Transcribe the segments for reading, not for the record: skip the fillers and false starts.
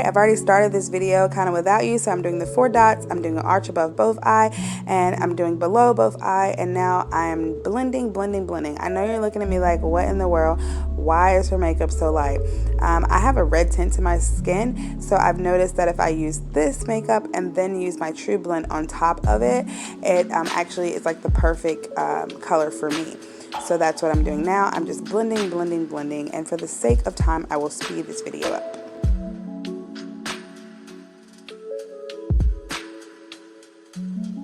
Alright, I've already started this video kind of without you, so I'm doing the 4 dots, I'm doing an arch above both eye, and I'm doing below both eye, and now I'm blending. I know you're looking at me like, what in the world? Why is her makeup so light? I have a red tint to my skin, so I've noticed that if I use this makeup and then use my True Blend on top of it, it actually is like the perfect color for me. So that's what I'm doing now. I'm just blending, and for the sake of time, I will speed this video up.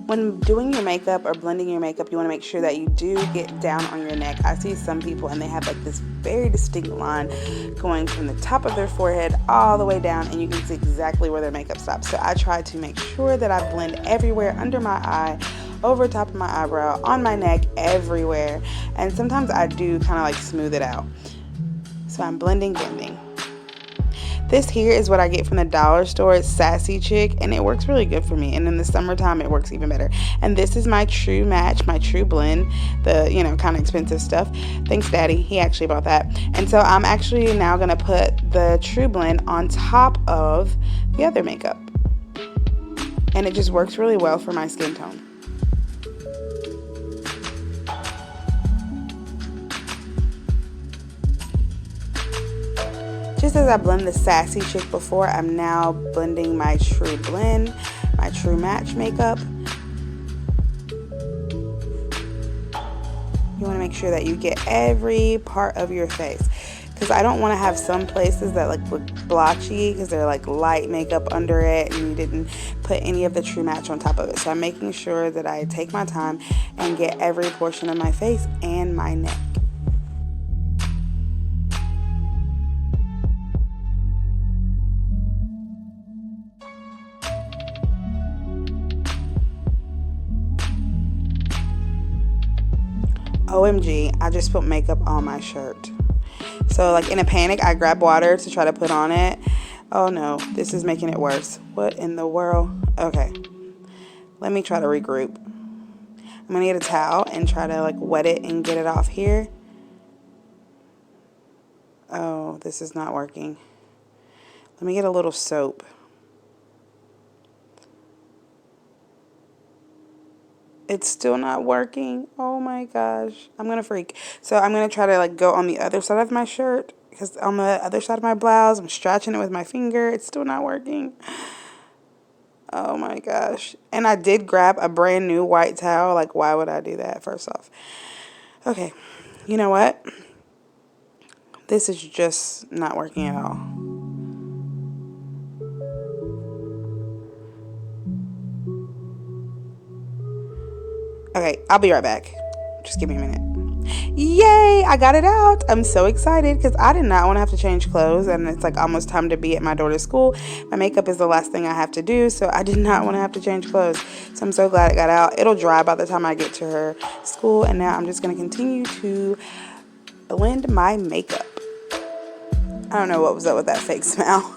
When doing your makeup or blending your makeup, you want to make sure that you do get down on your neck. I see some people and they have like this very distinct line going from the top of their forehead all the way down, and you can see exactly where their makeup stops. So I try to make sure that I blend everywhere under my eye, over top of my eyebrow, on my neck, everywhere. And sometimes I do kind of like smooth it out. So I'm blending. This here is what I get from the dollar store. It's Sassy Chick, and it works really good for me. And in the summertime, it works even better. And this is my True Match, my True Blend, the, kind of expensive stuff. Thanks, Daddy. He actually bought that. And so I'm actually now going to put the True Blend on top of the other makeup. And it just works really well for my skin tone. Just as I blend the Sassy Chick before, I'm now blending my True Blend, my True Match makeup. You want to make sure that you get every part of your face, because I don't want to have some places that like look blotchy because they're like light makeup under it and you didn't put any of the True Match on top of it. So I'm making sure that I take my time and get every portion of my face and my neck. OMG, I just put makeup on my shirt. So like in a panic, I grab water to try to put on it. Oh no, this is making it worse. What in the world? Okay, let me try to regroup. I'm gonna get a towel and try to like wet it and get it off here. Oh, this is not working. Let me get a little soap. It's still not working. Oh my gosh. I'm gonna freak. So I'm gonna try to like go on the other side of my shirt, because on the other side of my blouse, I'm stretching it with my finger. It's still not working. Oh my gosh. And I did grab a brand new white towel. Like, why would I do that, first off? Okay. You know what? This is just not working at all. Okay, I'll be right back. Just give me a minute. Yay, I got it out. I'm so excited because I did not want to have to change clothes, and it's like almost time to be at my daughter's school. My makeup is the last thing I have to do, so I did not want to have to change clothes. So I'm so glad it got out. It'll dry by the time I get to her school, and now I'm just going to continue to blend my makeup. I don't know what was up with that fake smile.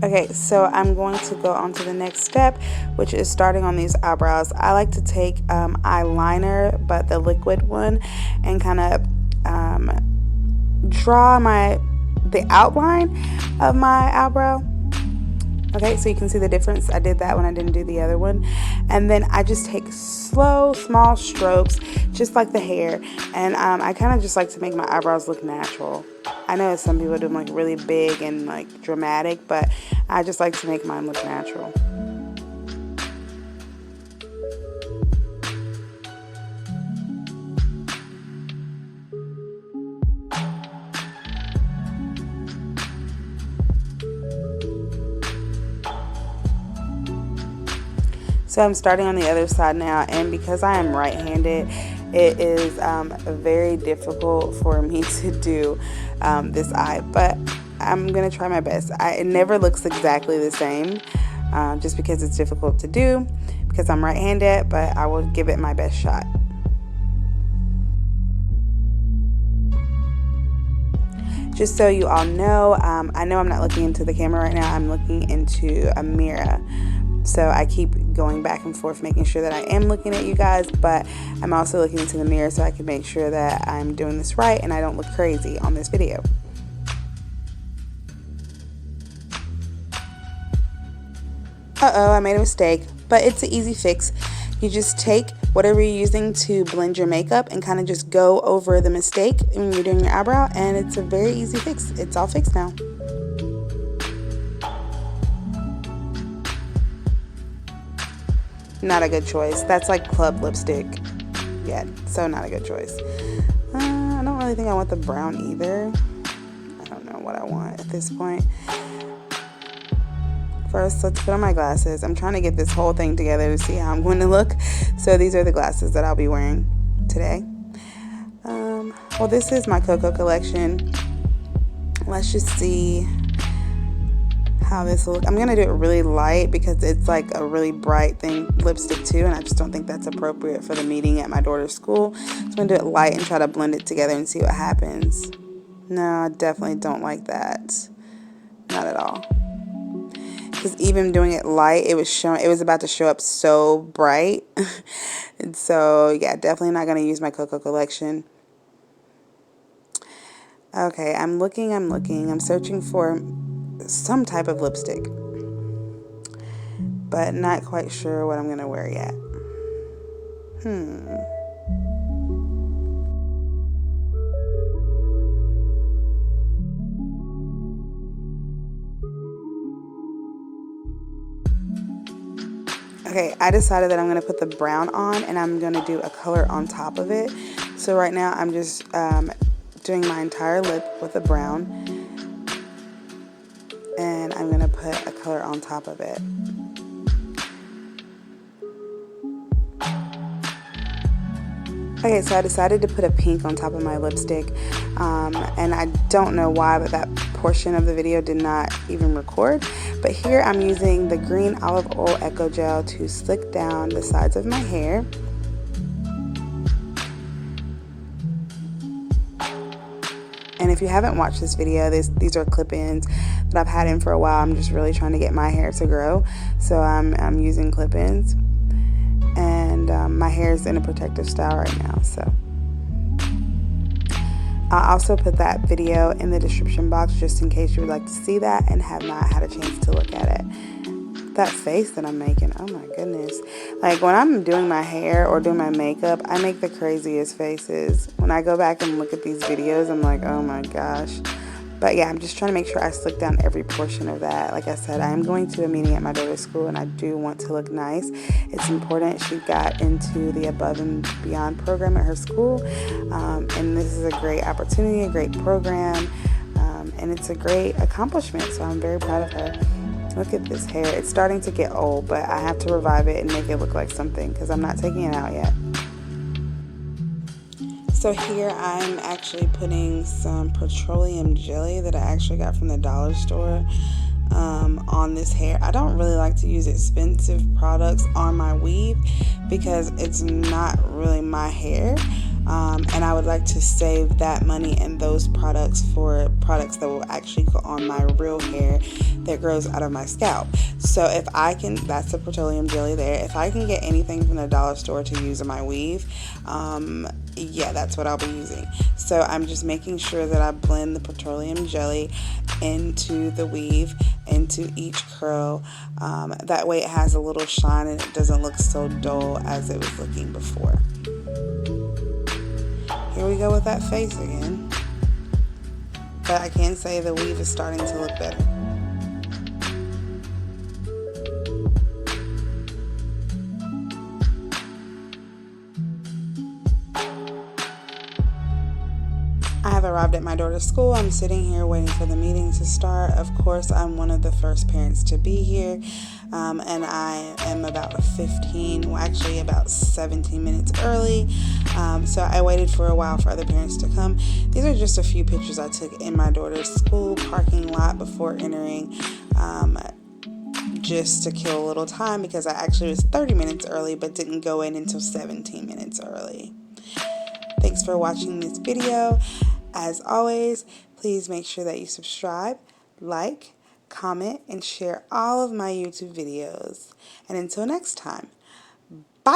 Okay, so I'm going to go on to the next step, which is starting on these eyebrows. I like to take eyeliner, but the liquid one, and kind of draw the outline of my eyebrow. Okay, so you can see the difference. I did that when I didn't do the other one. And then I just take slow, small strokes, just like the hair. And I kind of just like to make my eyebrows look natural. I know some people do them like really big and like dramatic, but I just like to make mine look natural. So I'm starting on the other side now, and because I am right-handed, it is very difficult for me to do this eye, but I'm gonna try my best. It never looks exactly the same, just because it's difficult to do, because I'm right-handed, but I will give it my best shot. Just so you all know, I know I'm not looking into the camera right now. I'm looking into a mirror. So I keep going back and forth, making sure that I am looking at you guys, but I'm also looking into the mirror so I can make sure that I'm doing this right and I don't look crazy on this video. Uh-oh, I made a mistake, but it's an easy fix. You just take whatever you're using to blend your makeup and kind of just go over the mistake when you're doing your eyebrow, and it's a very easy fix. It's all fixed now. Not a good choice. That's like club lipstick. Yeah, so not a good choice. I don't really think I want the brown either. I don't know what I want at this point. First, let's put on my glasses. I'm trying to get this whole thing together to see how I'm going to look. So these are the glasses that I'll be wearing today. Well, this is my Coco collection. Let's just see how this will look. I'm going to do it really light because it's like a really bright thing, lipstick too, and I just don't think that's appropriate for the meeting at my daughter's school. So I'm going to do it light and try to blend it together and see what happens. No, I definitely don't like that. Not at all. Because even doing it light, it was about to show up so bright. And so yeah, definitely not going to use my Coco collection. Okay, I'm searching for some type of lipstick, but not quite sure what I'm going to wear yet. Okay, I decided that I'm going to put the brown on and I'm going to do a color on top of it. So right now I'm just doing my entire lip with a brown, and I'm going to put a color on top of it. Okay, so I decided to put a pink on top of my lipstick, and I don't know why, but that portion of the video did not even record. But here I'm using the green olive oil Eco Gel to slick down the sides of my hair. And if you haven't watched this video, these are clip-ins that I've had in for a while. I'm just really trying to get my hair to grow, so I'm using clip-ins. And my hair is in a protective style right now, so I'll also put that video in the description box just in case you would like to see that and have not had a chance to look at it. That face that I'm making, oh my goodness. Like when I'm doing my hair or doing my makeup, I make the craziest faces. When I go back and look at these videos, I'm like, oh my gosh. But yeah, I'm just trying to make sure I slick down every portion of that. Like I said, I am going to a meeting at my daughter's school and I do want to look nice. It's important. She got into the Above and Beyond program at her school. And this is a great opportunity, a great program. And it's a great accomplishment. So I'm very proud of her. Look at this hair. It's starting to get old, but I have to revive it and make it look like something because I'm not taking it out yet. So here I'm actually putting some petroleum jelly that I actually got from the dollar store on this hair. I don't really like to use expensive products on my weave because it's not really my hair. And I would like to save that money and those products for products that will actually go on my real hair that grows out of my scalp. So if I can, that's the petroleum jelly there. If I can get anything from the dollar store to use in my weave, yeah, that's what I'll be using. So I'm just making sure that I blend the petroleum jelly into the weave, into each curl. That way it has a little shine and it doesn't look so dull as it was looking before. Here we go with that face again. But I can say the weave is starting to look better. I have arrived at my daughter's school. I'm sitting here waiting for the meeting to start. Of course, I'm one of the first parents to be here. And I am about 17 minutes early. So I waited for a while for other parents to come. These are just a few pictures I took in my daughter's school parking lot before entering just to kill a little time because I actually was 30 minutes early but didn't go in until 17 minutes early. Thanks for watching this video. As always, please make sure that you subscribe, like, comment, and share all of my YouTube videos. And until next time, bye!